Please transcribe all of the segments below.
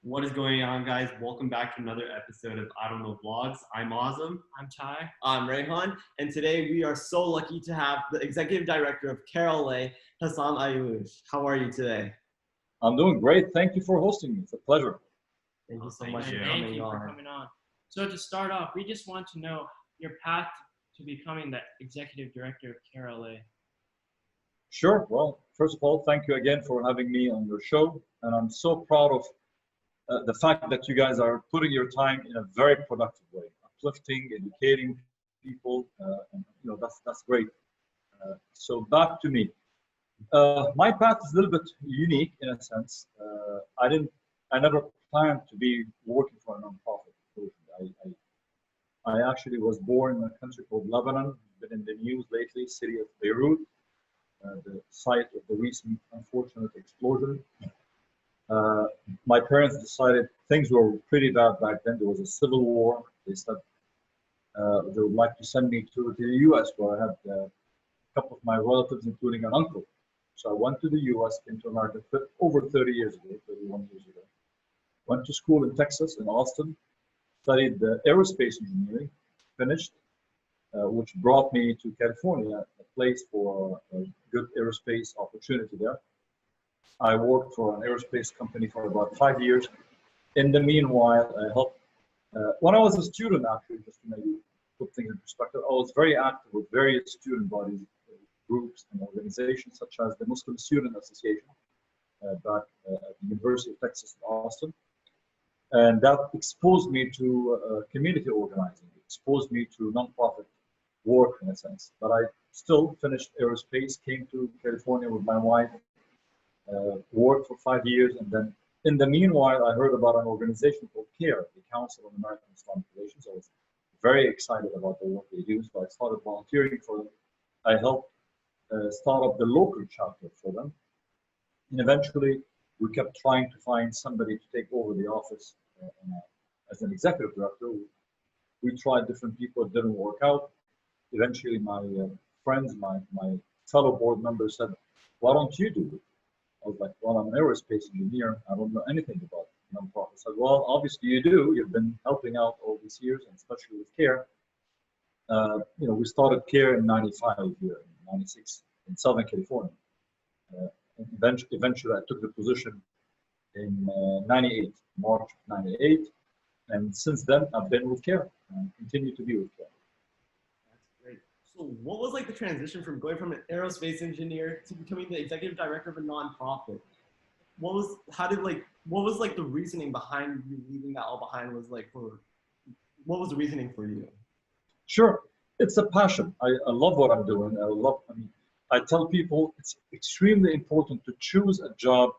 What is going on, guys? Welcome back to another episode of I Don't Know Vlogs. I'm Azam. I'm Ty. I'm Rayhan. And today we are so lucky to have the Executive Director of CAIR-LA Hussam Ayloush. How are you today? I'm doing great. Thank you for hosting me. It's a pleasure. Thank you so Thank much you. for Thank coming you on. for coming on. So to start off, we just want to know your path to becoming the Executive Director of CAIR-LA. Sure. Well, first of all, thank you again for having me on your show. And I'm so proud of the fact that you guys are putting your time in a very productive way, uplifting, educating people. And, that's great. So back to me. My path is a little bit unique in a sense. I never planned to be working for a nonprofit. I actually was born in a country called Lebanon. Been in the news lately, city of Beirut, the site of the recent unfortunate explosion. My parents decided things were pretty bad back then. There was a civil war. They said they would like to send me to the U.S. where I had a couple of my relatives, including an uncle. So I went to the U.S., came to America over 30 years ago, 31 years ago. Went to school in Texas, in Austin, studied aerospace engineering, finished, which brought me to California, a place for a good aerospace opportunity there. I worked for an aerospace company for about 5 years. In the meanwhile, I helped, when I was a student, actually, just to maybe put things in perspective, I was very active with various student bodies, groups and organizations such as the Muslim Student Association back at the University of Texas in Austin. And that exposed me to community organizing, exposed me to nonprofit work in a sense. But I still finished aerospace, came to California with my wife, worked for 5 years, and then in the meanwhile, I heard about an organization called CAIR, the Council on American Islamic Relations. I was very excited about the work they do, so I started volunteering for them. I helped start up the local chapter for them. And eventually, we kept trying to find somebody to take over the office as an executive director. We tried different people, it didn't work out. Eventually, my friends, my fellow board members said, why don't you do it? I was like, well, I'm an aerospace engineer. I don't know anything about nonprofits. I said, well, obviously you do. You've been helping out all these years, and especially with CAIR. We started CAIR in 95 here, in 96 in Southern California. Eventually, I took the position in 98, March of 98. And since then, I've been with CAIR and continue to be with CAIR. That's great. So what was like the transition from going from an aerospace engineer to becoming the executive director of a nonprofit? What was the reasoning behind you leaving that all behind? What was the reasoning for you? Sure. It's a passion. I love what I'm doing. I tell people it's extremely important to choose a job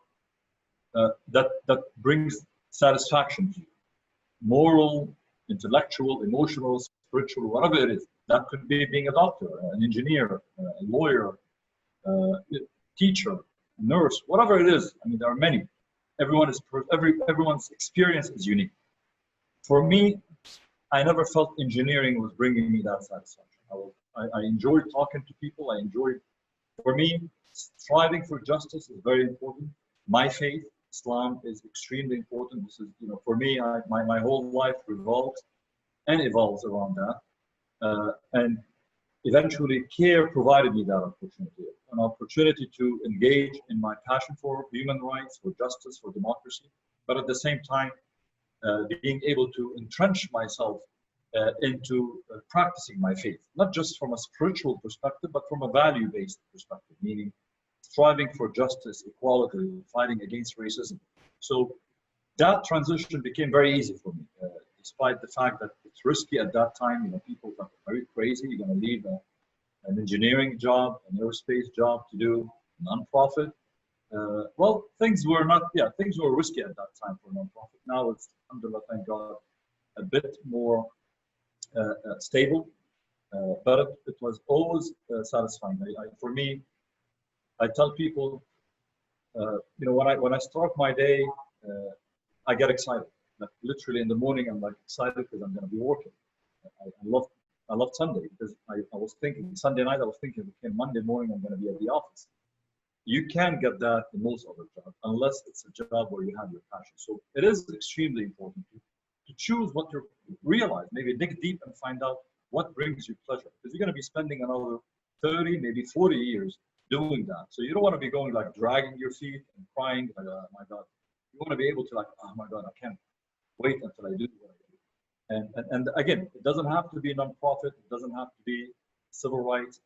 that brings satisfaction to you. Moral, intellectual, emotional, spiritual, whatever it is. That could be being a doctor, an engineer, a lawyer, teacher, nurse, whatever it is. I mean, there are many. Everyone's experience is unique. For me, I never felt engineering was bringing me that satisfaction. I enjoyed talking to people. For me, striving for justice is very important. My faith, Islam, is extremely important. This is, for me, my whole life revolves and evolves around that. And eventually, CAIR provided me that opportunity, an opportunity to engage in my passion for human rights, for justice, for democracy, but at the same time, being able to entrench myself into practicing my faith, not just from a spiritual perspective, but from a value-based perspective, meaning striving for justice, equality, fighting against racism. So that transition became very easy for me, despite the fact that it's risky at that time. People thought, are you crazy? You're going to leave an engineering job, an aerospace job to do a nonprofit? Well, things were risky at that time for a nonprofit. Now it's, alhamdulillah, thank God, a bit more stable, but it was always satisfying. For me, I tell people, when I start my day, I get excited. Like literally in the morning, I'm like excited because I'm going to be working. I love Sunday because I was thinking Sunday night. I was thinking, okay, Monday morning I'm going to be at the office. you can't get that in most other jobs unless it's a job where you have your passion. So it is extremely important to choose what you realize, maybe dig deep and find out what brings you pleasure. Because you're going to be spending another 30, maybe 40 years doing that. So you don't want to be going like dragging your feet and crying, like, oh my God. You want to be able to like, oh my God, I can't wait until I do what I do. And again, it doesn't have to be a nonprofit. It doesn't have to be civil rights.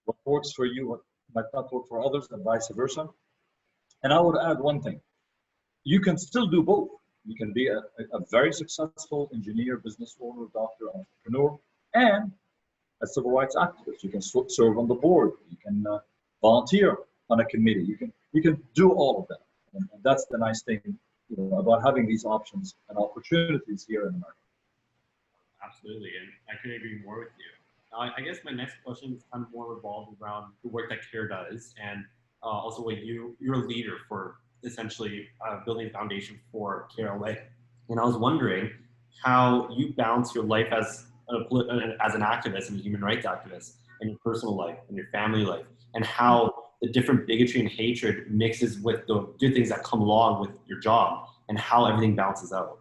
What works for you, what might not work for others, and vice versa. And I would add one thing. You can still do both. You can be a very successful engineer, business owner, doctor, entrepreneur, and a civil rights activist. You can serve on the board. You can volunteer on a committee. You can do all of that. And that's the nice thing, about having these options and opportunities here in America. Absolutely, and I couldn't agree more with you. I guess my next question is kind of more revolved around the work that CAIR does, and also what you're a leader for essentially building a foundation for CAIR-LA. And I was wondering how you balance your life as an activist and a human rights activist, and your personal life and your family life, and how the different bigotry and hatred mixes with the good things that come along with your job, and how everything balances out.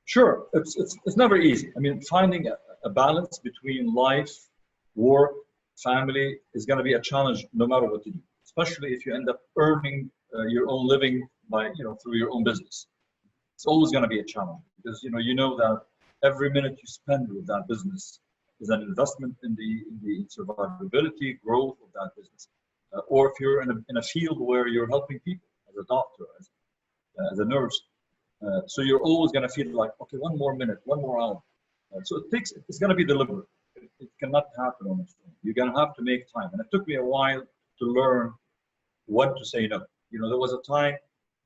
Sure, it's never easy. I mean, finding a balance between life, work, family is going to be a challenge no matter what you do, especially if you end up earning your own living by, through your own business. It's always going to be a challenge because, you know that every minute you spend with that business is an investment in the survivability, growth of that business. Or if you're in a field where you're helping people as a doctor, as a nurse, so you're always going to feel like, okay, one more minute, one more hour. So it's going to be deliberate. It cannot happen on its own. You're going to have to make time. And it took me a while to learn when to say no. There was a time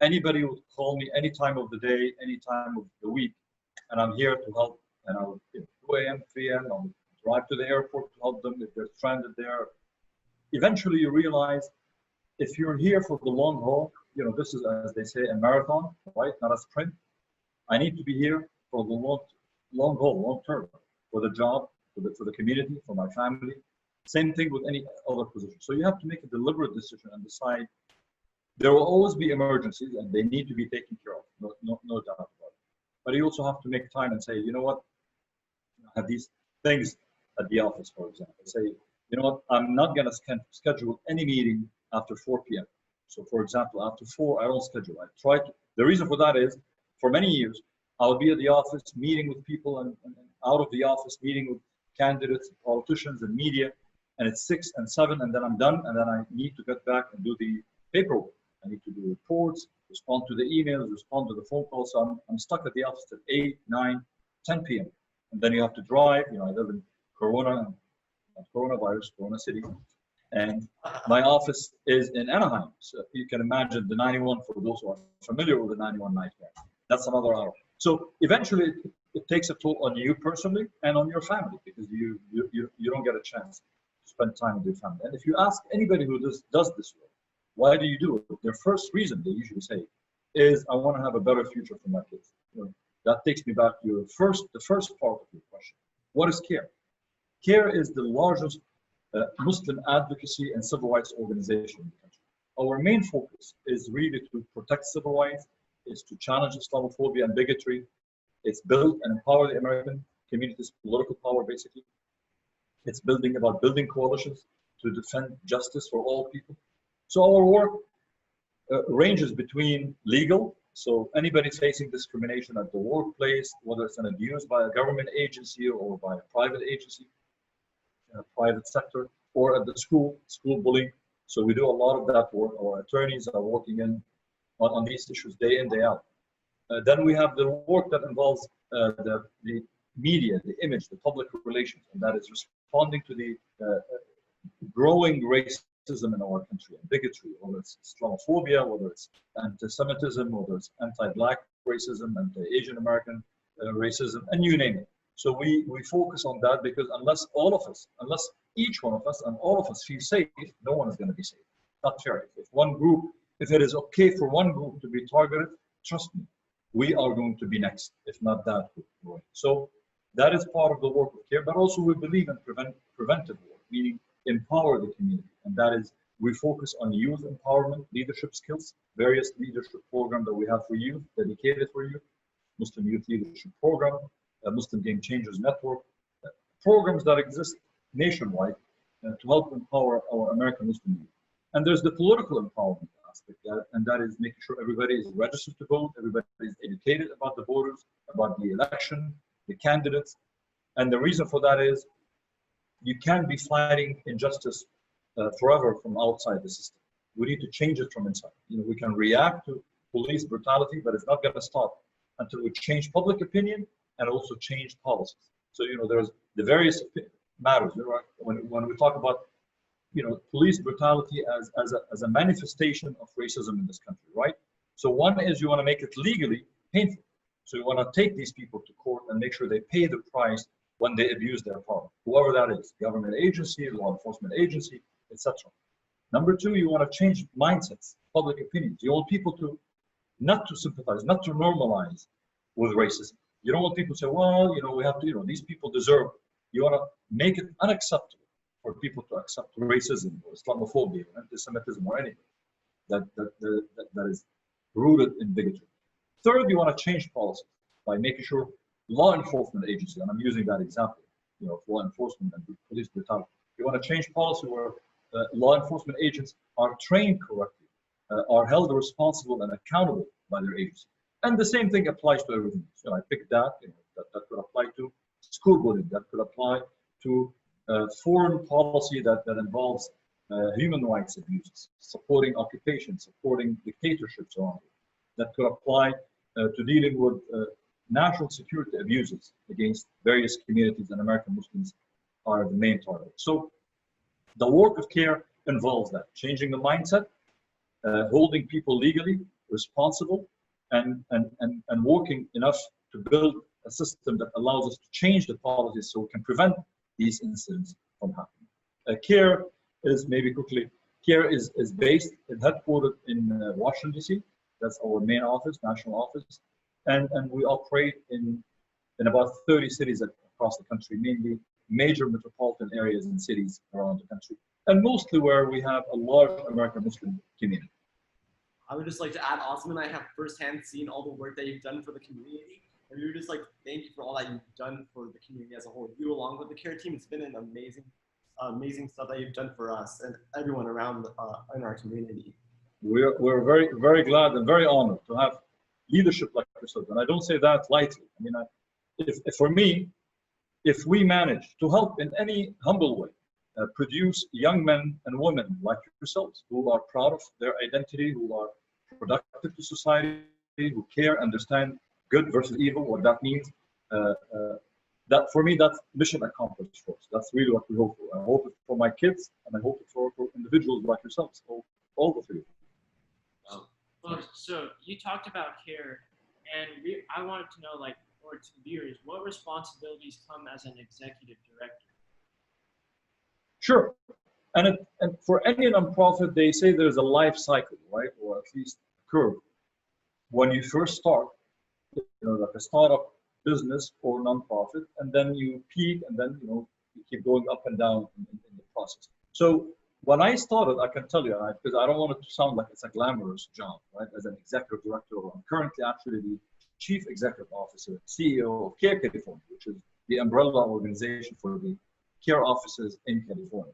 anybody would call me any time of the day, any time of the week, and I'm here to help. And I would, 2 a.m., 3 a.m., I would drive to the airport to help them if they're stranded there. Eventually, you realize if you're here for the long haul, this is, as they say, a marathon, right? Not a sprint. I need to be here for the long haul, long term, for the job, for the community, for my family. Same thing with any other position. So you have to make a deliberate decision and decide. There will always be emergencies, and they need to be taken care of. No doubt about it. But you also have to make time and say, you know what? I have these things at the office, for example. Say, you know what? I'm not going to schedule any meeting after 4 p.m. So, for example, after 4, I don't schedule. I try to. The reason for that is, for many years, I'll be at the office meeting with people and out of the office meeting with candidates, politicians, and media, and it's 6 and 7, and then I'm done, and then I need to get back and do the paperwork. I need to do reports, respond to the emails, respond to the phone calls. So I'm stuck at the office at 8, 9, 10 p.m. And then you have to drive. I live in Corona City, and my office is in Anaheim. So you can imagine the 91, for those who are familiar with the 91 nightmare. That's another hour. So eventually it takes a toll on you personally and on your family because you don't get a chance to spend time with your family. And if you ask anybody who does this work, why do you do it? Their first reason, they usually say, is I want to have a better future for my kids. That takes me back to the first part of your question. What is CAIR? CAIR is the largest Muslim advocacy and civil rights organization in the country. Our main focus is really to protect civil rights, is to challenge Islamophobia and bigotry. It's build and empower the American community's political power, basically. It's about building coalitions to defend justice for all people. So our work ranges between legal, so anybody facing discrimination at the workplace, whether it's an abuse by a government agency or by a private agency, private sector, or at the school bullying. So we do a lot of that work. Our attorneys are working on these issues day in, day out. Then we have the work that involves the media, the image, the public relations, and that is responding to the growing racism in our country and bigotry, whether it's Islamophobia, whether it's anti-Semitism, whether it's anti-Black racism, anti-Asian American racism, and you name it. So we focus on that because unless each one of us and all of us feel safe, no one is going to be safe. Not fair. If it is okay for one group to be targeted, trust me, we are going to be next, if not that group. So that is part of the work of CAIR, but also we believe in preventive work, meaning empower the community. And that is We focus on youth empowerment, leadership skills, various leadership programs that we have for youth, dedicated for youth, Muslim Youth Leadership Program, Muslim Game Changers Network, programs that exist nationwide to help empower our American Muslim youth. And there's the political empowerment aspect, and that is making sure everybody is registered to vote, everybody is educated about the voters, about the election, the candidates. And the reason for that is you can't be fighting injustice forever from outside the system. We need to change it from inside. We can react to police brutality, but it's not going to stop until we change public opinion and also change policies. So, there's the various matters. When we talk about, police brutality as a manifestation of racism in this country, right? So one is you want to make it legally painful. So you want to take these people to court and make sure they pay the price when they abuse their power, whoever that is, government agency, law enforcement agency, etc. Number two, you want to change mindsets, public opinions. You want people to not to sympathize, not to normalize with racism. You don't want people to say, well, we have to, these people deserve it. You want to make it unacceptable for people to accept racism or Islamophobia, or anti-Semitism, or anything that is rooted in bigotry. Third, you want to change policies by making sure law enforcement agencies, and I'm using that example, of law enforcement and police brutality. You want to change policy where law enforcement agents are trained correctly, are held responsible and accountable by their agency. And the same thing applies to everything. So I picked that, that could apply to school bullying, that could apply to foreign policy that involves human rights abuses, supporting occupation, supporting dictatorships around it. That could apply to dealing with national security abuses against various communities, and American Muslims are the main target. So the work of CAIR involves that, changing the mindset, holding people legally responsible, and working enough to build a system that allows us to change the policies so we can prevent these incidents from happening. CAIR is, maybe quickly, CAIR is based and headquartered in Washington, D.C. That's our main office, national office. And we operate in about 30 cities across the country, mainly major metropolitan areas and cities around the country, and mostly where we have a large American Muslim community. I would just like to add, Hussam and I have firsthand seen all the work that you've done for the community. And we would just like to thank you for all that you've done for the community as a whole. You, along with the CAIR team, it's been an amazing stuff that you've done for us and everyone around in our community. We're very, very glad and very honored to have leadership like yourself. And I don't say that lightly. I mean, for me, if we manage to help in any humble way, produce young men and women like yourselves who are proud of their identity, who are productive to society, who care, understand good versus evil, what that means, that for me, that's mission accomplished for us. That's really what we hope for. I hope it for my kids, and I hope it for individuals like yourselves, all the three. Well, so you talked about CAIR, and I wanted to know, like, or to viewers, what responsibilities come as an executive director? Sure, and for any nonprofit, they say there's a life cycle, right, or at least a curve. When you first start, like a startup business or nonprofit, and then you peak, and then you keep going up and down in the process. So when I started, I can tell you, because I don't want it to sound like it's a glamorous job, right? As an executive director, I'm currently actually the Chief Executive Officer, CEO of CAIR California, which is the umbrella organization for the CAIR offices in California.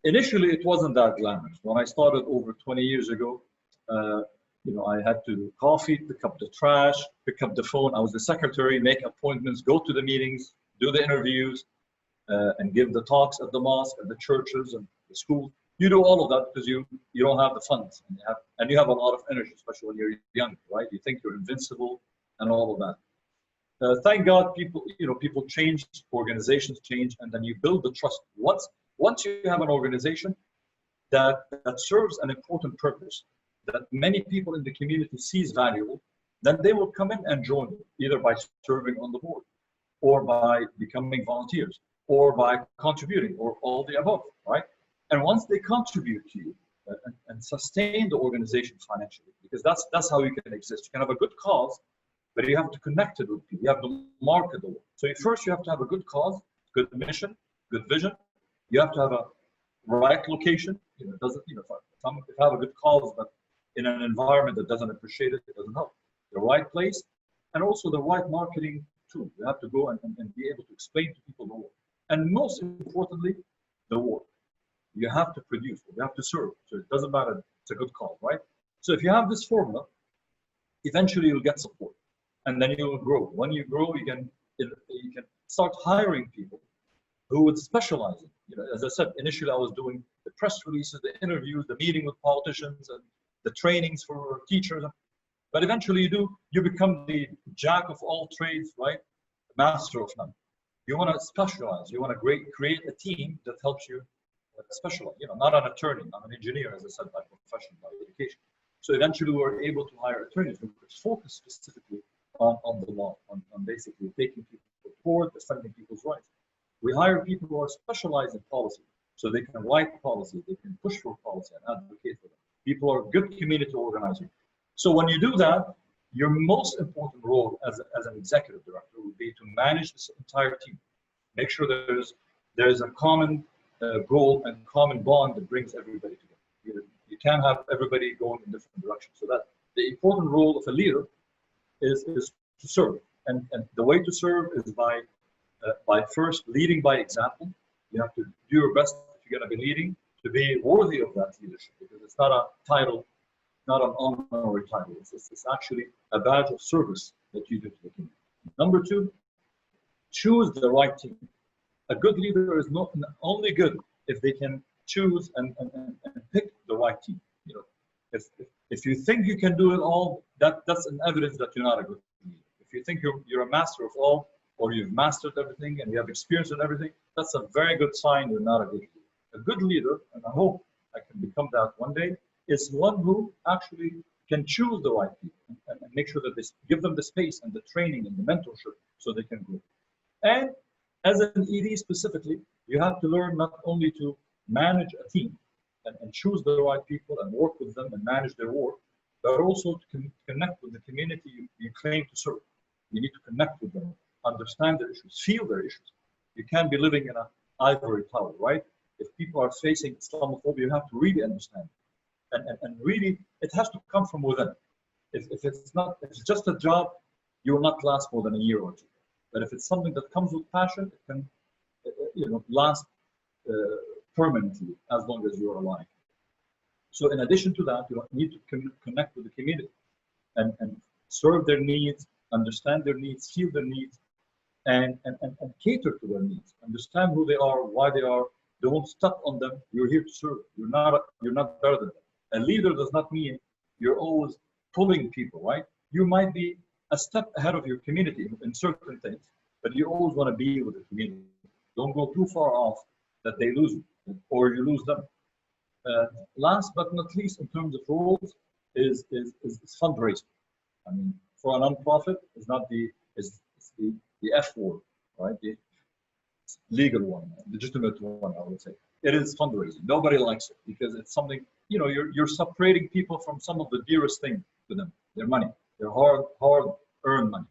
Initially, it wasn't that glamorous. When I started over 20 years ago, I had to do coffee, pick up the trash, pick up the phone. I was the secretary, make appointments, go to the meetings, do the interviews, and give the talks at the mosque, at the churches, and the schools. You do all of that because you don't have the funds, and you have a lot of energy, especially when you're young, right? You think you're invincible and all of that. Thank God, people change, organizations change, and then you build the trust. Once you have an organization that serves an important purpose, that many people in the community sees valuable, then they will come in and join you, either by serving on the board, or by becoming volunteers, or by contributing, or all the above, right? And once they contribute to you and sustain the organization financially, because that's how you can exist. You can have a good cause, but you have to connect it with people. You have to market the work. So first you have to have a good cause, good mission, good vision. You have to have right location. It doesn't, if I have a good cause, but in an environment that doesn't appreciate it, it doesn't help. The right place, and also the right marketing tool. You have to go and be able to explain to people the work. And most importantly, the work. You have to produce, you have to serve. So it doesn't matter, it's a good cause, right? So if you have this formula, eventually you'll get support. And then you will grow. When you grow, you can start hiring people who would specialize in. As I said, initially I was doing the press releases, the interviews, the meeting with politicians, and the trainings for teachers. But eventually you become the jack of all trades, right? Master of none. You want to specialize. You want to create a team that helps you specialize. Not an attorney, not an engineer, as I said, by profession, by education. So eventually we were able to hire attorneys who could focus specifically on the law, on basically taking people to court, defending people's rights. We hire people who are specialized in policy, so they can write policy, they can push for policy and advocate for them. People are good community organizers. So when you do that, your most important role as an executive director would be to manage this entire team. Make sure there's a common goal and common bond that brings everybody together. You can't have everybody going in different directions. So that the important role of a leader is to serve. And the way to serve is by first leading by example. You have to do your best if you're going to be leading to be worthy of that leadership, because it's not a title, not an honorary title. It's actually a badge of service that you do to the community. Number two, choose the right team. A good leader is not only good if they can choose and pick the right team. If you think you can do it all, that's an evidence that you're not a good leader. If you think you're a master of all, or you've mastered everything and you have experience in everything, that's a very good sign you're not a good leader. A good leader, and I hope I can become that one day, is one who actually can choose the right people and make sure that they give them the space and the training and the mentorship so they can grow. And as an ED specifically, you have to learn not only to manage a team and choose the right people and work with them and manage their work, but also to connect with the community you claim to serve. You need to connect with them, understand their issues, feel their issues. You can't be living in an ivory tower, right? If people are facing Islamophobia, you have to really understand. And really, it has to come from within. If it's just a job, you will not last more than a year or two. But if it's something that comes with passion, it can last permanently as long as you're alive. So in addition to that, you need to connect with the community and serve their needs, understand their needs, feel their needs, and cater to their needs. Understand who they are, why they are. Don't step on them. You're here to serve. You're not better than them. A leader does not mean you're always pulling people, right? You might be a step ahead of your community in certain things, but you always want to be with the community. Don't go too far off that they lose you or you lose them. Last but not least, in terms of roles, is fundraising. I mean, for a nonprofit, it's not the F word, right? The legal one, legitimate one, I would say. It is fundraising. Nobody likes it because it's something, you're separating people from some of the dearest things to them, their money, their hard-earned money.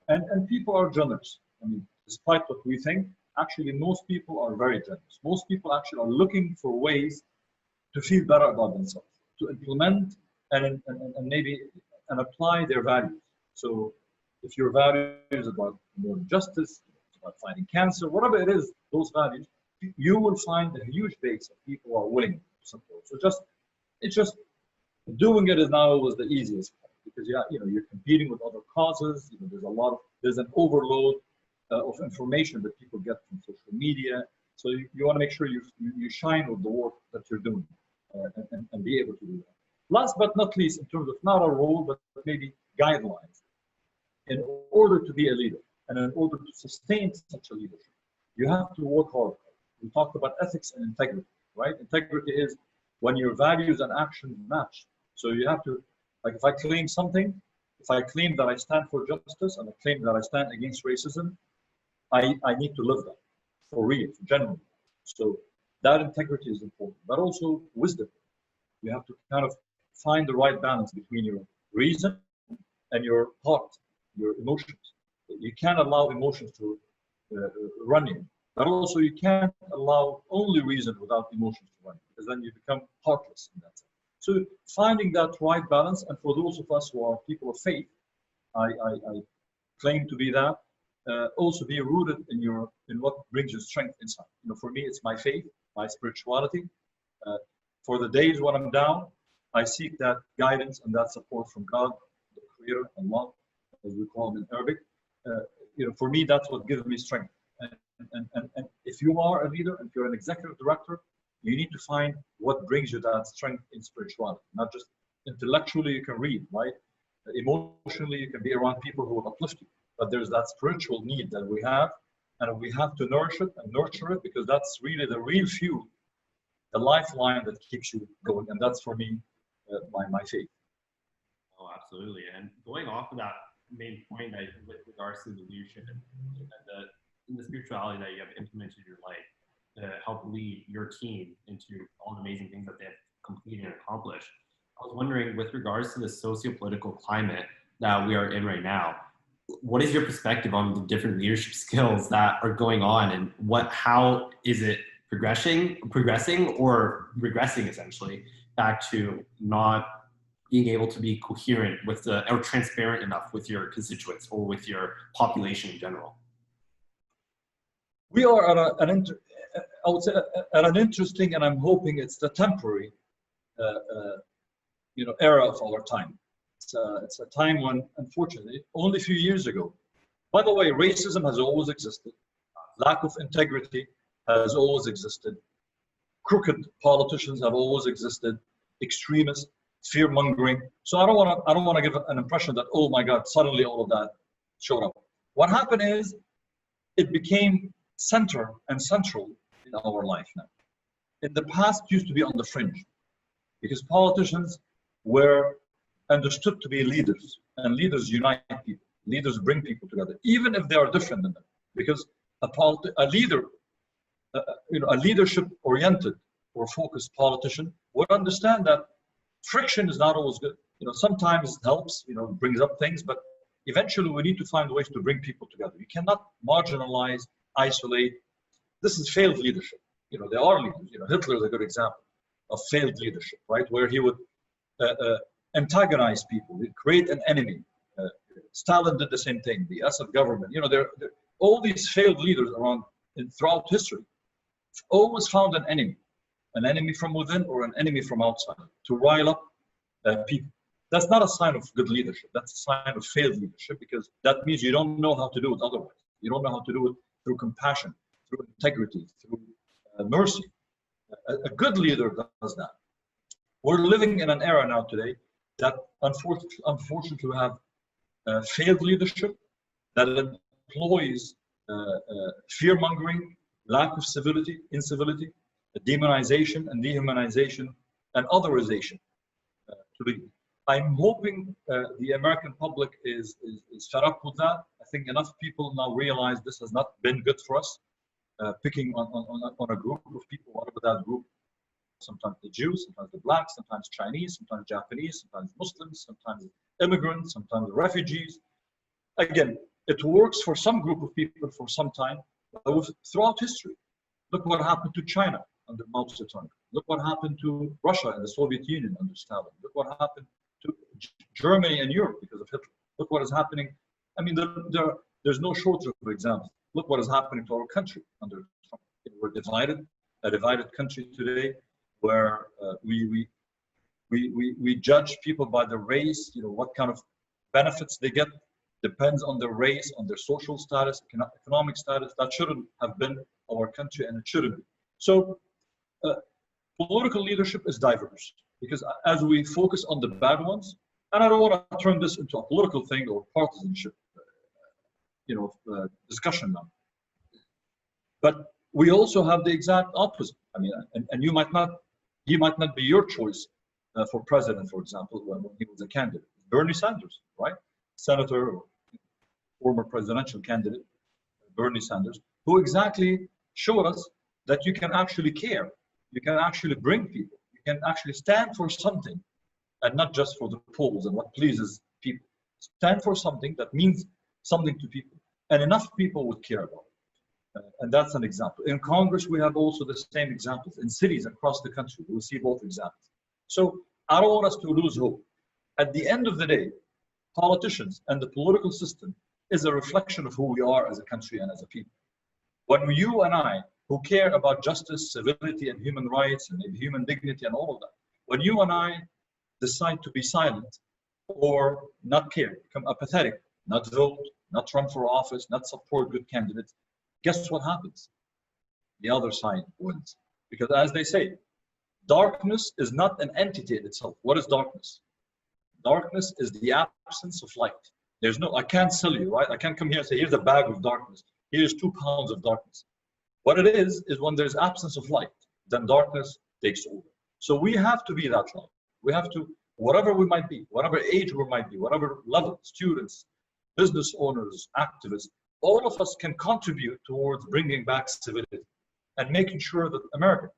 And people are generous. I mean, despite what we think, actually most people are very generous. Most people actually are looking for ways to feel better about themselves, to implement and maybe apply their values. So if your value is about more justice, about fighting cancer, whatever it is, those values, you will find a huge base of people who are willing to support. So it's just doing it is not always the easiest part because you're competing with other causes. There's an overload of information that people get from social media. So you want to make sure you shine with the work that you're doing and be able to do that. Last but not least, in terms of not a role, but maybe guidelines. In order to be a leader and in order to sustain such a leadership, you have to work hard. We talked about ethics and integrity, right? Integrity is when your values and actions match. So you have to, like if I claim something, if I claim that I stand for justice and I claim that I stand against racism, I need to live that for real, genuinely. So that integrity is important, but also wisdom. You have to kind of find the right balance between your reason and your heart, your emotions. You can't allow emotions to run you. But also you can't allow only reason without emotions to run, because then you become heartless in that sense. So finding that right balance, and for those of us who are people of faith, I claim to be that, also be rooted in what brings you strength inside. You know, for me, it's my faith, my spirituality. For the days when I'm down, I seek that guidance and that support from God, the Creator, Allah, as we call him in Arabic. You know, for me, that's what gives me strength. And if you are a leader, if you're an executive director, you need to find what brings you that strength in spirituality. Not just intellectually, you can read, right? Emotionally, you can be around people who will uplift you. But there's that spiritual need that we have, and we have to nourish it and nurture it, because that's really the real fuel, the lifeline that keeps you going. And that's for me, my faith. Oh, absolutely. And going off of that main point with regards to the leadership and the spirituality that you have implemented in your life to help lead your team into all the amazing things that they have completed and accomplished. I was wondering, with regards to the socio-political climate that we are in right now, what is your perspective on the different leadership skills that are going on, and how is it progressing or regressing, essentially, back to not being able to be coherent with or transparent enough with your constituents or with your population in general? We are at I would say at an interesting, and I'm hoping it's the temporary, era of our time. It's a time when, unfortunately, only a few years ago. By the way, racism has always existed. Lack of integrity has always existed. Crooked politicians have always existed. Extremists, fear mongering. So I don't want to give an impression that, oh my God, suddenly all of that showed up. What happened is it became central in our life now. In the past, it used to be on the fringe, because politicians were understood to be leaders, and leaders unite people. Leaders bring people together, even if they are different than them. Because a leader, a leadership-oriented or focused politician would understand that friction is not always good. Sometimes it helps, brings up things, but eventually we need to find ways to bring people together. You cannot marginalize, isolate. This is failed leadership. They are leaders. Hitler is a good example of failed leadership, right? Where he would antagonize people, create an enemy. Stalin did the same thing. The SF government. All these failed leaders throughout history always found an enemy from within or an enemy from outside to rile up people. That's not a sign of good leadership. That's a sign of failed leadership, because that means you don't know how to do it otherwise. You don't know how to do it through compassion, through integrity, through mercy. A good leader does that. We're living in an era now today that unfortunately have failed leadership that employs fear-mongering, lack of civility, incivility, demonization and dehumanization and otherization. I'm hoping the American public is fed up with that. I think enough people now realize this has not been good for us. Picking on a group of people, whatever that group, sometimes the Jews, sometimes the blacks, sometimes Chinese, sometimes Japanese, sometimes Muslims, sometimes immigrants, sometimes refugees. Again, it works for some group of people for some time, but throughout history. Look what happened to China under Mao Zedong. Look what happened to Russia and the Soviet Union under Stalin. Look what happened to Germany and Europe because of Hitler. Look what is happening. I mean, there's no shortage of examples. Look what is happening to our country under Trump. We're a divided country today, where we judge people by the race. What kind of benefits they get depends on their race, on their social status, economic status. That shouldn't have been our country, and it shouldn't be. So political leadership is diverse, because as we focus on the bad ones, and I don't want to turn this into a political thing or partisanship, discussion now. But we also have the exact opposite. I mean, and he might not be your choice for president, for example, when he was a candidate. Bernie Sanders, right? Senator or former presidential candidate, Bernie Sanders, who exactly showed us that you can actually care. You can actually bring people. You can actually stand for something, and not just for the polls and what pleases people. Stand for something that means something to people, and enough people would care about it. And that's an example. In Congress, we have also the same examples. In cities across the country, we'll see both examples. So I don't want us to lose hope. At the end of the day, politicians and the political system is a reflection of who we are as a country and as a people. When you and I, who care about justice, civility, and human rights, and maybe human dignity and all of that, when you and I decide to be silent or not care, become apathetic, not vote, not run for office, not support good candidates, guess what happens? The other side wins. Because as they say, darkness is not an entity in itself. What is darkness? Darkness is the absence of light. There's no, I can't sell you, right? I can't come here and say, here's a bag of darkness. Here's 2 pounds of darkness. What it is when there's absence of light, then darkness takes over. So we have to be that light. We have to, whatever we might be, whatever age we might be, whatever level, students, business owners, activists, all of us can contribute towards bringing back civility and making sure that America,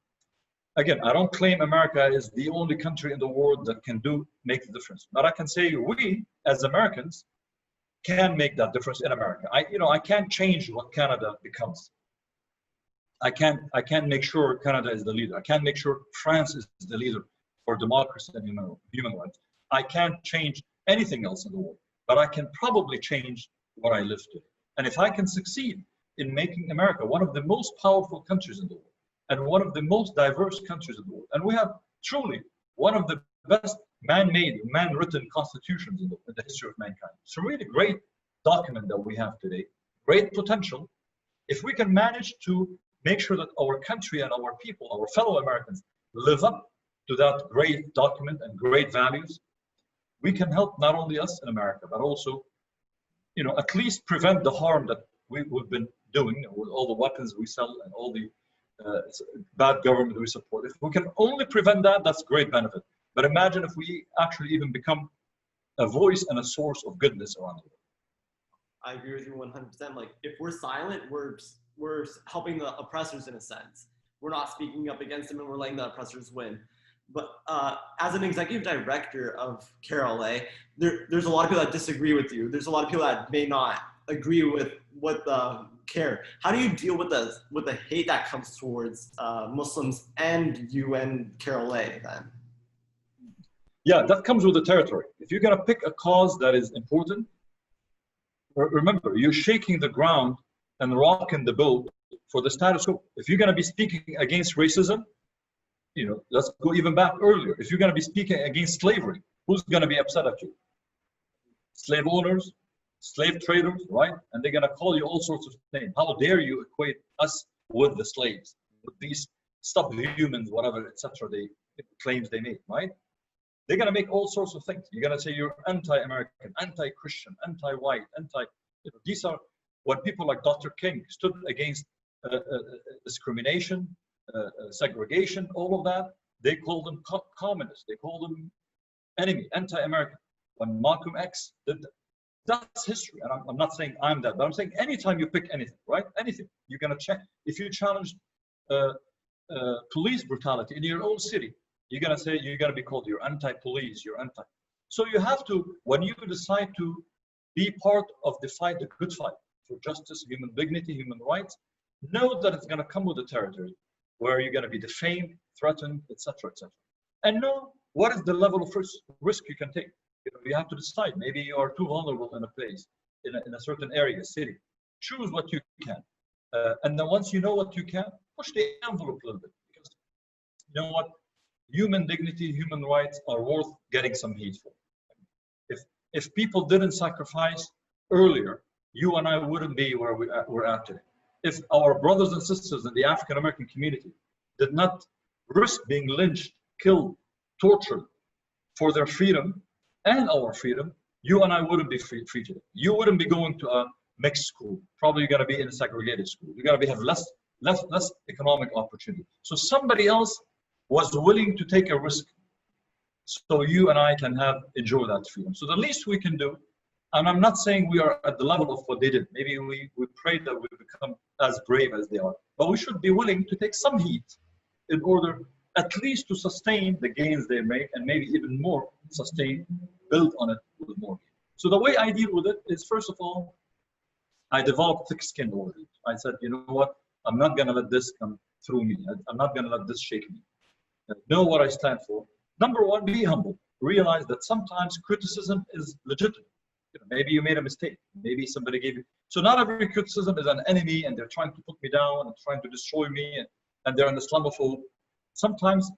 again, I don't claim America is the only country in the world that can make the difference, but I can say we as Americans can make that difference in America. I can't change what Canada becomes. I can't make sure Canada is the leader. I can't make sure France is the leader for democracy and human rights. I can't change anything else in the world, but I can probably change what I live today. And if I can succeed in making America one of the most powerful countries in the world and one of the most diverse countries in the world, and we have truly one of the best man-made, man-written constitutions in the history of mankind. It's a really great document that we have today, great potential. If we can manage to make sure that our country and our people, our fellow Americans, live up to that great document and great values, we can help not only us in America, but also, at least prevent the harm that we've been doing with all the weapons we sell and all the bad government we support. If we can only prevent that, that's great benefit. But imagine if we actually even become a voice and a source of goodness around the world. I agree with you 100%. Like, if we're silent, we're helping the oppressors in a sense. We're not speaking up against them and we're letting the oppressors win. But as an executive director of CAIR-LA, there's a lot of people that disagree with you. There's a lot of people that may not agree with what the CAIR. How do you deal with the hate that comes towards Muslims and you and CAIR-LA then? Yeah, that comes with the territory. If you're going to pick a cause that is important, remember, you're shaking the ground and rocking the boat for the status quo. If you're going to be speaking against racism, let's go even back earlier. If you're going to be speaking against slavery, who's going to be upset at you? Slave owners, slave traders, right? And they're going to call you all sorts of names. How dare you equate us with the slaves, with these subhumans, whatever, etc. Claims they made, right? They're going to make all sorts of things. You're going to say you're anti-American, anti-Christian, anti-white, these are when people like Dr. King stood against discrimination, segregation, all of that. They called them communists. They called them enemy, anti-American. When Malcolm X did that, that's history. And I'm not saying I'm that, but I'm saying anytime you pick anything, right? Anything, you're going to check. If you challenge police brutality in your own city, you're going to say you're going to be called you're anti-police, you're anti. So you have to, when you decide to be part of the fight, the good fight for justice, human dignity, human rights, know that it's going to come with a territory where you're going to be defamed, threatened, etc., etc. And know what is the level of risk you can take. You have to decide. Maybe you are too vulnerable in a place, in a certain area, city. Choose what you can. And then once you know what you can, push the envelope a little bit. Because you know what? Human dignity, human rights are worth getting some heat for. If people didn't sacrifice earlier, you and I wouldn't be where we're at today. If our brothers and sisters in the African American community did not risk being lynched, killed, tortured for their freedom and our freedom, you and I wouldn't be free today. You wouldn't be going to a mixed school. Probably you're going to be in a segregated school. You're going to have less economic opportunity. So somebody else was willing to take a risk so you and I can enjoy that freedom. So the least we can do, and I'm not saying we are at the level of what they did. Maybe we pray that we become as brave as they are, but we should be willing to take some heat in order at least to sustain the gains they make, and maybe even more build on it with more. So the way I deal with it is, first of all, I developed thick skin over it. I said, you know what? I'm not going to let this come through me. I'm not going to let this shake me. Know what I stand for. Number one, be humble. Realize that sometimes criticism is legitimate. Maybe you made a mistake. Maybe somebody gave you. So not every criticism is an enemy and they're trying to put me down and trying to destroy me and they're an Islamophobe. Sometimes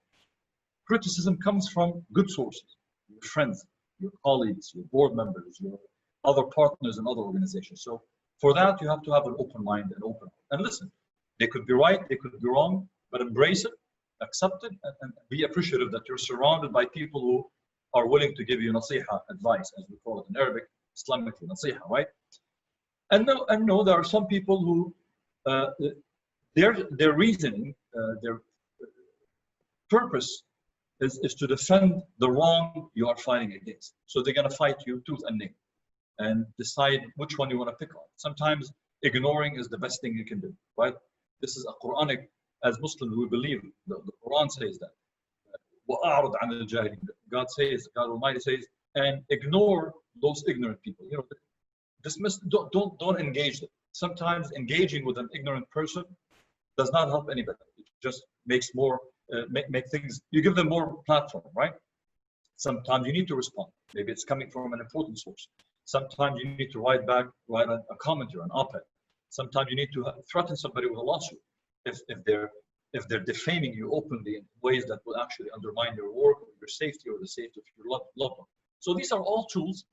criticism comes from good sources. Your friends, your colleagues, your board members, your other partners in other organizations. So for that, you have to have an open mind and open. And listen, they could be right, they could be wrong, but embrace it, accept it, and be appreciative that you're surrounded by people who are willing to give you nasiha, advice, as we call it in Arabic, Islamically, nasiha, right? And no, there are some people who, their reasoning, their purpose is to defend the wrong you are fighting against. So they're going to fight you tooth and nail and decide which one you want to pick on. Sometimes ignoring is the best thing you can do, right? This is a Quranic, as Muslims we believe, the Quran says that. God says, God Almighty says, and ignore those ignorant people. Dismiss, don't engage them. Sometimes engaging with an ignorant person does not help anybody. It just makes more, make things, you give them more platform, right? Sometimes you need to respond. Maybe it's coming from an important source. Sometimes you need to write a commentary, an op-ed. Sometimes you need to threaten somebody with a lawsuit if they're defaming you openly in ways that will actually undermine your work, or your safety, or the safety of your loved one. So these are all tools,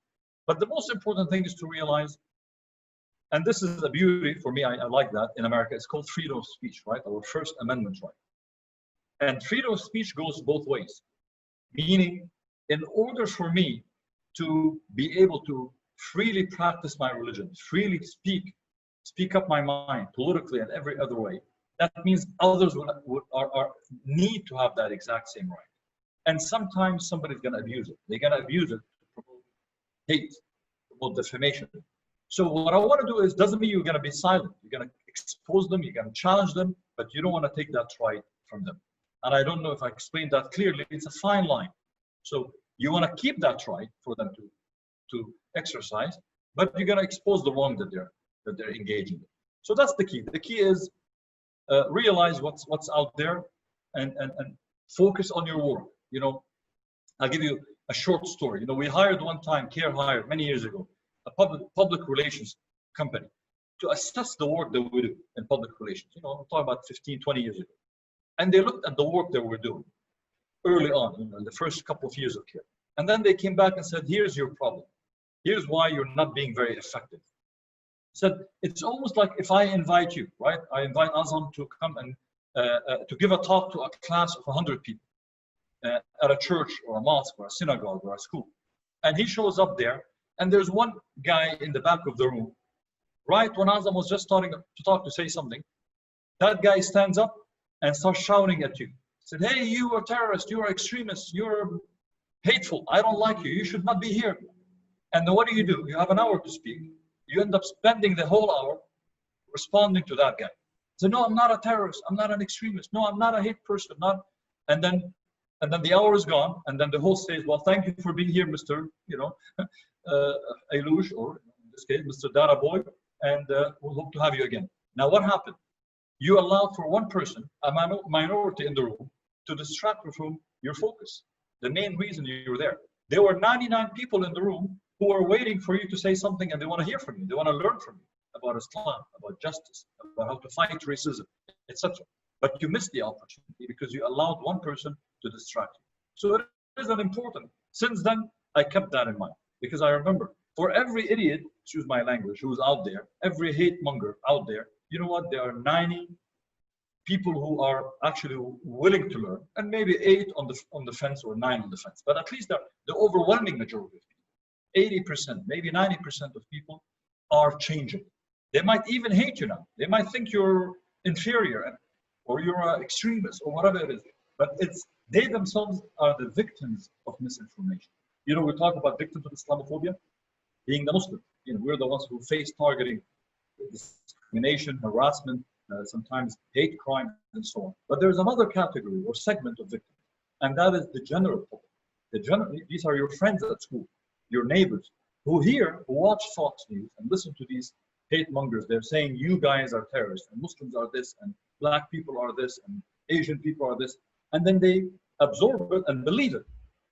but the most important thing is to realize, and this is a beauty for me, I like that in America, it's called freedom of speech, right? Our First Amendment right. And freedom of speech goes both ways, meaning in order for me to be able to freely practice my religion, freely speak up my mind politically and every other way, that means others need to have that exact same right. And sometimes somebody's going to abuse it. They're going to abuse it to promote hate, promote defamation. So what I want to do is, doesn't mean you're going to be silent. You're going to expose them, you're going to challenge them, but you don't want to take that right from them. And I don't know if I explained that clearly. It's a fine line. So you want to keep that right for them to exercise, but you're going to expose the wrong that they're engaging in. So that's the key. The key is realize what's out there and focus on your work. I'll give you a short story. We hired one time, CAIR hired many years ago, a public relations company to assess the work that we do in public relations. I'm talking about 15, 20 years ago. And they looked at the work that we're doing early on, in the first couple of years of CAIR. And then they came back and said, here's your problem. Here's why you're not being very effective. Said, it's almost like if I invite you, right? I invite Azam to come and to give a talk to a class of 100 people at a church or a mosque or a synagogue or a school. And he shows up there, and there's one guy in the back of the room, right when Azam was just starting to talk, to say something. That guy stands up and starts shouting at you. Said, hey, you are terrorist, you are extremist, you're hateful, I don't like you, you should not be here. And then what do? You have an hour to speak. You end up spending the whole hour responding to that guy. So no, I'm not a terrorist, I'm not an extremist, no, I'm not a hate person, and then the hour is gone, and then the host says, well, thank you for being here, Mr. Ayloush, or in this case, Mr. Dara Boy, and we'll hope to have you again. Now what happened? You allowed for one person, a minority in the room, to distract you from your focus. The main reason you were there. There were 99 people in the room who are waiting for you to say something, and they want to hear from you. They want to learn from you about Islam, about justice, about how to fight racism, etc. But you missed the opportunity because you allowed one person to distract you. So it is an important. Since then, I kept that in mind, because I remember for every idiot, excuse my language, who's out there, every hate monger out there, you know what? There are 90 people who are actually willing to learn, and maybe 8 on the fence or 9 on the fence. But at least the overwhelming majority of people, 80%, maybe 90% of people are changing. They might even hate you now. They might think you're inferior or you're an extremist or whatever it is. But they themselves are the victims of misinformation. We talk about victims of Islamophobia, being the Muslim. We're the ones who face targeting, discrimination, harassment, sometimes hate crime, and so on. But there's another category or segment of victims, and that is the general public. These are your friends at school, your neighbors, who watch Fox News and listen to these hate mongers. They're saying you guys are terrorists and Muslims are this and black people are this and Asian people are this. And then they absorb it and believe it.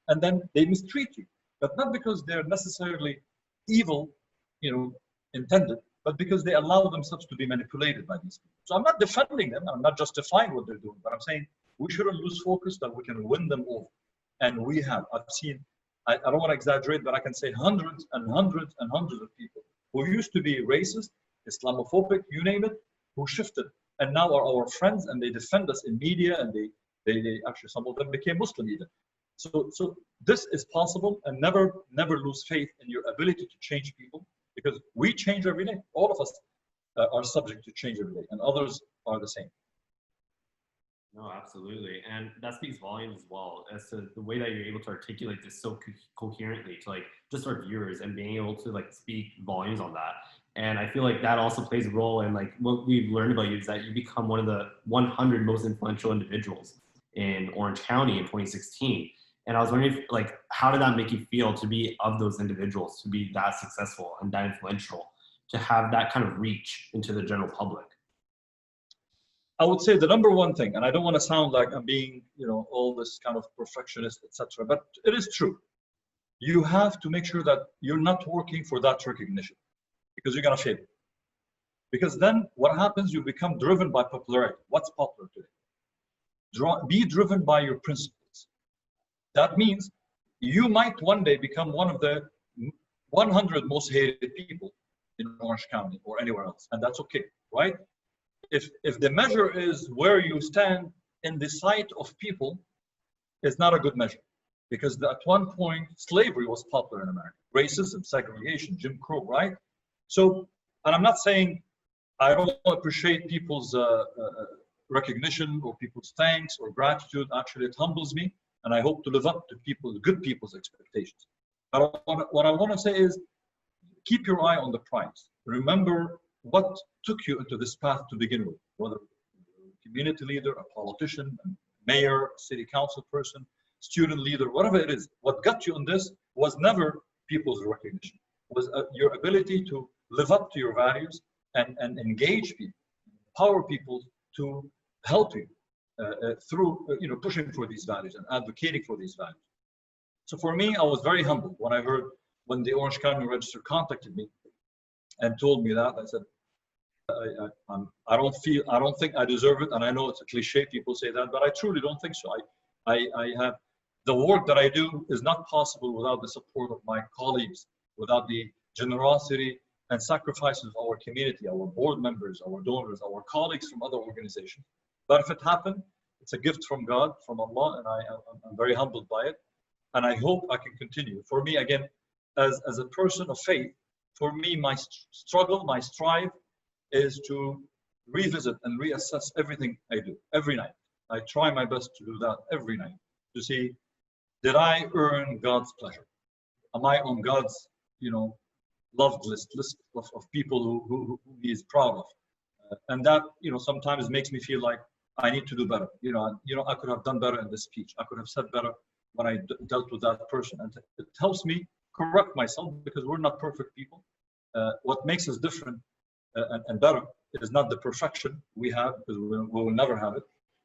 And then they mistreat you. But not because they're necessarily evil, intended, but because they allow themselves to be manipulated by these people. So I'm not defending them. I'm not justifying what they're doing, but I'm saying we shouldn't lose focus that we can win them over. And we have. I've seen, I don't want to exaggerate, but I can say hundreds and hundreds and hundreds of people who used to be racist, Islamophobic, you name it, who shifted and now are our friends and they defend us in media and they actually, some of them became Muslim even. So this is possible, and never lose faith in your ability to change people, because we change every day. All of us are subject to change every day, and others are the same. No, absolutely. And that speaks volumes as well as to the way that you're able to articulate this so coherently to like just our viewers and being able to like speak volumes on that. And I feel like that also plays a role in like what we've learned about you is that you become one of the 100 most influential individuals in Orange County in 2016. And I was wondering if, like, how did that make you feel to be of those individuals, to be that successful and that influential, to have that kind of reach into the general public? I would say the number one thing, and I don't want to sound like I'm being, all this kind of perfectionist, etc., but it is true. You have to make sure that you're not working for that recognition, because you're going to fail. Because then what happens, you become driven by popularity. What's popular today? Be driven by your principles. That means you might one day become one of the 100 most hated people in Orange County or anywhere else, and that's okay, right? If the measure is where you stand in the sight of people, it's not a good measure, because at one point slavery was popular in America, racism, segregation, Jim Crow, right? So, and I'm not saying I don't appreciate people's recognition or people's thanks or gratitude. Actually, it humbles me, and I hope to live up to good people's expectations. But what I want to say is, keep your eye on the prize. Remember what took you into this path to begin with, whether a community leader, a politician, a mayor, a city council person, student leader, whatever it is. What got you on this was never people's recognition. It was your ability to live up to your values and engage people, empower people to help you through pushing for these values and advocating for these values. So for me, I was very humbled when I heard, when the Orange County Register contacted me and told me that. I said, I don't think I deserve it, and I know it's a cliche, people say that, but I truly don't think so. I have, the work that I do is not possible without the support of my colleagues, without the generosity and sacrifices of our community, our board members, our donors, our colleagues from other organizations. But if it happened, it's a gift from God, from Allah, and I'm very humbled by it. And I hope I can continue. For me, again, as a person of faith, for me, my struggle, my strive is to revisit and reassess everything I do every night. I try my best to do that every night, to see, did I earn God's pleasure? Am I on God's, loved list of people who he is proud of? And that, sometimes makes me feel like I need to do better. I could have done better in this speech. I could have said better when I dealt with that person. And it helps me correct myself, because we're not perfect people. What makes us different and better is not the perfection we have, because we will never have it,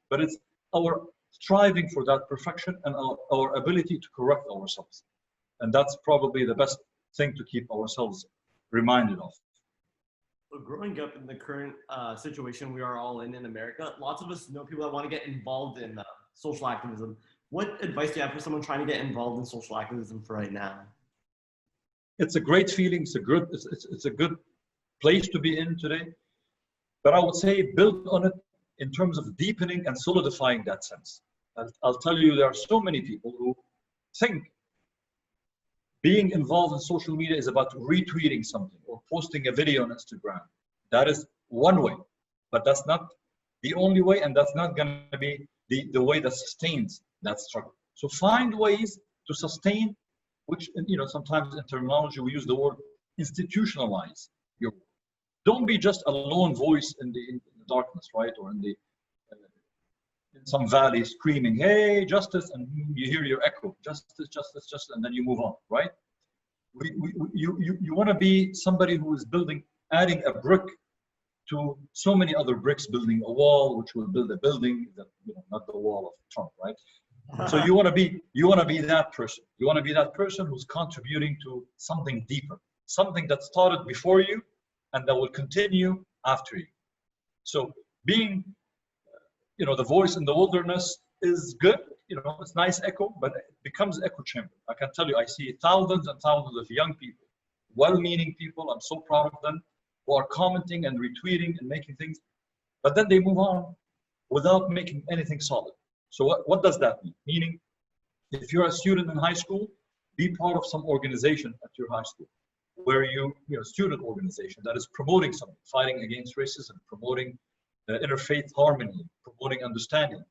but it's our striving for that perfection and our ability to correct ourselves. And that's probably the best thing to keep ourselves reminded of. So growing up in the current situation we are all in America, lots of us know people that want to get involved in social activism. What advice do you have for someone trying to get involved in social activism for right now? It's a great feeling. It's a good place to be in today. But I would say build on it in terms of deepening and solidifying that sense. I'll tell you, there are so many people who think being involved in social media is about retweeting something or posting a video on Instagram. That is one way, but that's not the only way, and that's not going to be the way that sustains that struggle. So find ways to sustain, which, sometimes in terminology we use the word institutionalize your work. Don't be just a lone voice in the darkness, right? Or in some valley screaming, hey, justice, and you hear your echo, justice, justice, justice, and then you move on, right? You want to be somebody who is building adding a brick to so many other bricks, building a wall, which will build a building, that, not the wall of Trump, right? So you want to be that person. You want to be that person who's contributing to something deeper, something that started before you and that will continue after you. So being, the voice in the wilderness is good. It's nice echo, but it becomes echo chamber. I can tell you, I see thousands and thousands of young people, well-meaning people. I'm so proud of them, who are commenting and retweeting and making things, but then they move on without making anything solid. So what does that mean? Meaning, if you're a student in high school, be part of some organization at your high school, where student organization that is promoting something, fighting against racism, promoting interfaith harmony, promoting understanding.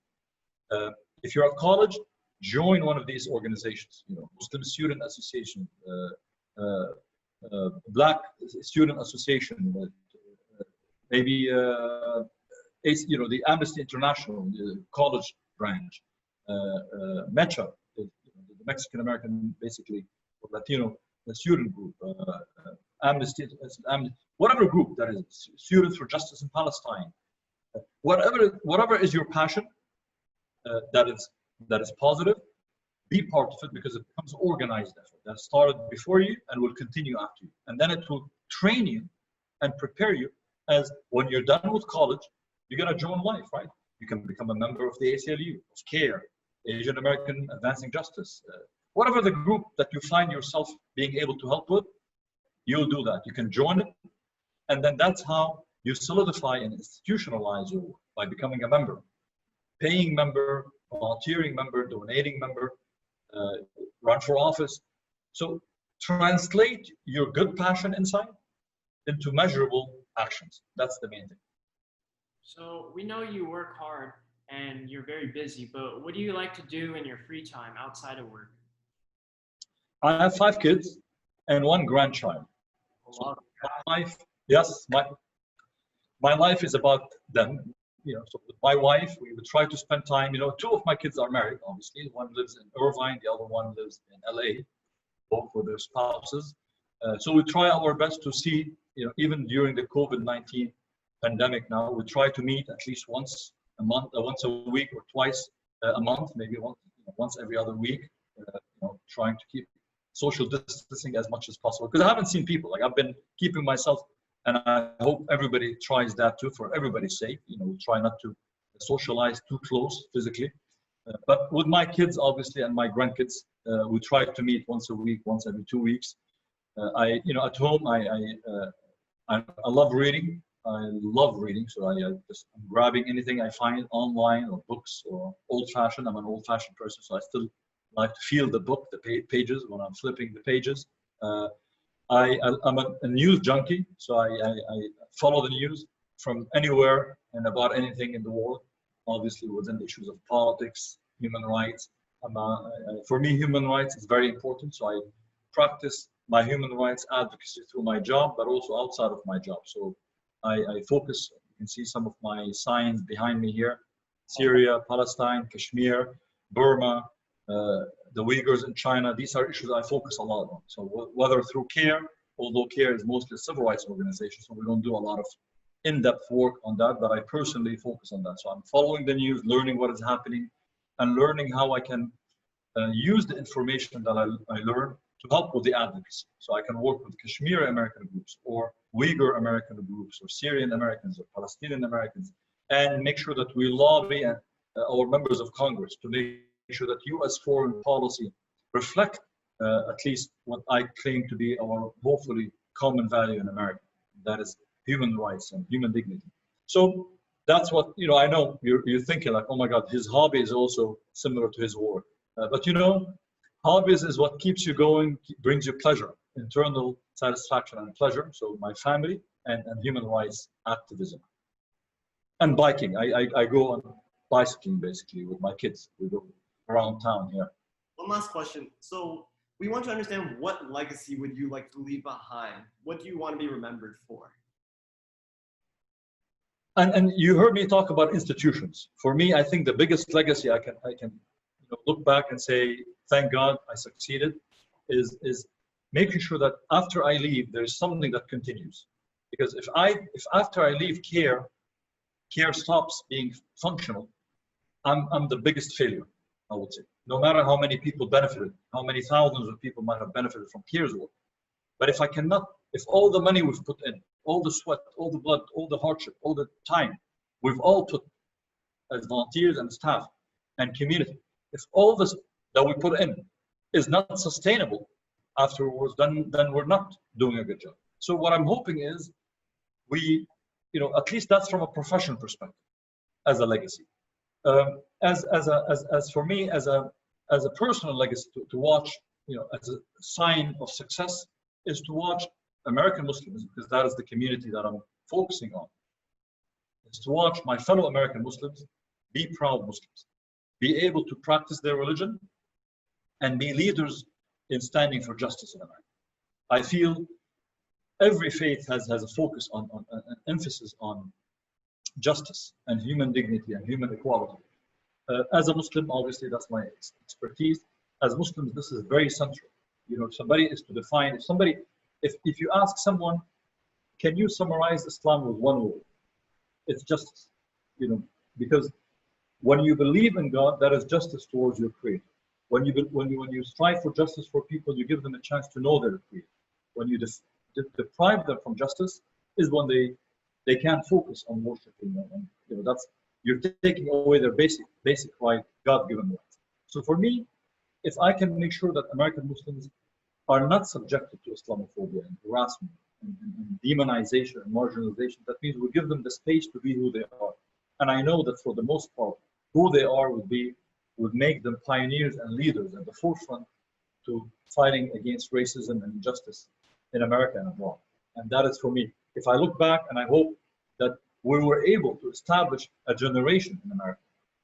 If you're at college, join one of these organizations. Muslim Student Association, Black Student Association, maybe the Amnesty International, the college branch, MECHA, the Mexican American, basically, Latino student group, Amnesty, whatever group that is, Students for Justice in Palestine, whatever is your passion, that is positive, be part of it, because it becomes organized effort that started before you and will continue after you. And then it will train you and prepare you as when you're done with college, you're going to join life, right? You can become a member of the ACLU, of CAIR, Asian American Advancing Justice, whatever the group that you find yourself being able to help with, you'll do that. You can join it. And then that's how you solidify and institutionalize your work, by becoming a member, paying member, volunteering member, donating member, run for office. So translate your good passion inside into measurable actions. That's the main thing. So we know you work hard and you're very busy, but what do you like to do in your free time outside of work? I have 5 kids and 1 grandchild. So my life, yes, my life is about them. So with my wife, we would try to spend time. 2 of my kids are married, obviously. One lives in Irvine, the other one lives in LA, both with their spouses. So we try our best to see, even during the COVID-19 pandemic now, we try to meet at least once a month, once a week, or twice a month, maybe once every other week, trying to keep social distancing as much as possible. Because I haven't seen people. Like, I've been keeping myself, and I hope everybody tries that too, for everybody's sake. We try not to socialize too close physically. But with my kids, obviously, and my grandkids, we try to meet once a week, once every 2 weeks. At home, I love reading. I love reading, so I'm grabbing anything I find online, or books, or old-fashioned. I'm an old-fashioned person, so I still like to feel the book, the pages, when I'm flipping the pages. I'm a news junkie, so I follow the news from anywhere and about anything in the world, obviously within the issues of politics, human rights. For me, human rights is very important, so I practice my human rights advocacy through my job, but also outside of my job. So I focus, you can see some of my signs behind me here: Syria, Palestine, Kashmir, Burma, the Uyghurs in China. These are issues I focus a lot on. So whether through CAIR, although CAIR is mostly a civil rights organization, so we don't do a lot of in-depth work on that, but I personally focus on that. So I'm following the news, learning what is happening, and learning how I can use the information that I learn to help with the advocacy. So I can work with Kashmiri American groups, or Uyghur American groups, or Syrian Americans, or Palestinian Americans, and make sure that we lobby our members of Congress to make sure that U.S. foreign policy reflect at least what I claim to be our hopefully common value in America. That is human rights and human dignity. So that's what, I know you're thinking like, oh my God, his hobby is also similar to his work. But hobbies is what keeps you going, brings you pleasure, internal satisfaction and pleasure. So my family and human rights activism. And biking. I go on bicycling basically with my kids. We go around town here. One last question. So we want to understand, what legacy would you like to leave behind? What do you want to be remembered for? And you heard me talk about institutions. For me, I think the biggest legacy I can look back and say, thank God I succeeded, is making sure that after I leave, there's something that continues. Because if after I leave CAIR stops being functional, I'm the biggest failure, I would say. No matter how many people benefited, how many thousands of people might have benefited from CAIR's work. But if all the money we've put in, all the sweat, all the blood, all the hardship, all the time we've all put as volunteers and staff and community, if all this that we put in is not sustainable afterwards, then we're not doing a good job. So what I'm hoping is we, at least that's from a professional perspective, as a legacy. As for me, as a personal legacy to watch, as a sign of success, is to watch American Muslims, because that is the community that I'm focusing on, is to watch my fellow American Muslims be proud Muslims, be able to practice their religion, and be leaders in standing for justice in America. I feel every faith has a focus on an emphasis on justice and human dignity and human equality. As a Muslim, obviously that's my expertise. As Muslims, this is very central. Somebody is to define, if you ask someone, can you summarize Islam with one word? It's justice. Because when you believe in God, that is justice towards your Creator. When you strive for justice for people, you give them a chance to know their Creator. When you deprive them from justice, is when they can't focus on worshiping. You're taking away their basic right, God-given rights. So for me, if I can make sure that American Muslims are not subjected to Islamophobia and harassment and demonization and marginalization, that means we give them the space to be who they are. And I know that for the most part, who they are would make them pioneers and leaders at the forefront to fighting against racism and injustice in America and abroad. And that is for me. If I look back, and I hope that we were able to establish a generation in America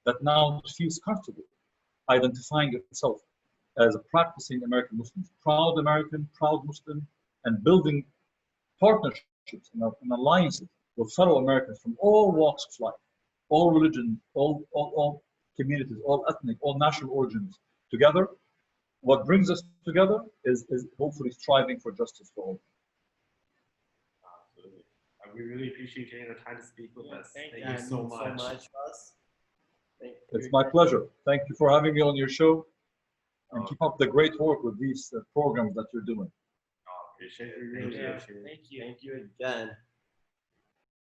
that now feels comfortable identifying itself as a practicing American Muslim, proud American, proud Muslim, and building partnerships and alliances with fellow Americans from all walks of life, all religions, all communities, all ethnic, all national origins together. What brings us together is hopefully striving for justice for all. Absolutely. We really appreciate you taking the time to speak with us. Thank you so much. It's my pleasure. Thank you for having me on your show. And keep up the great work with these programs that you're doing. Appreciate it. Really appreciate it. Thank you. Thank you again.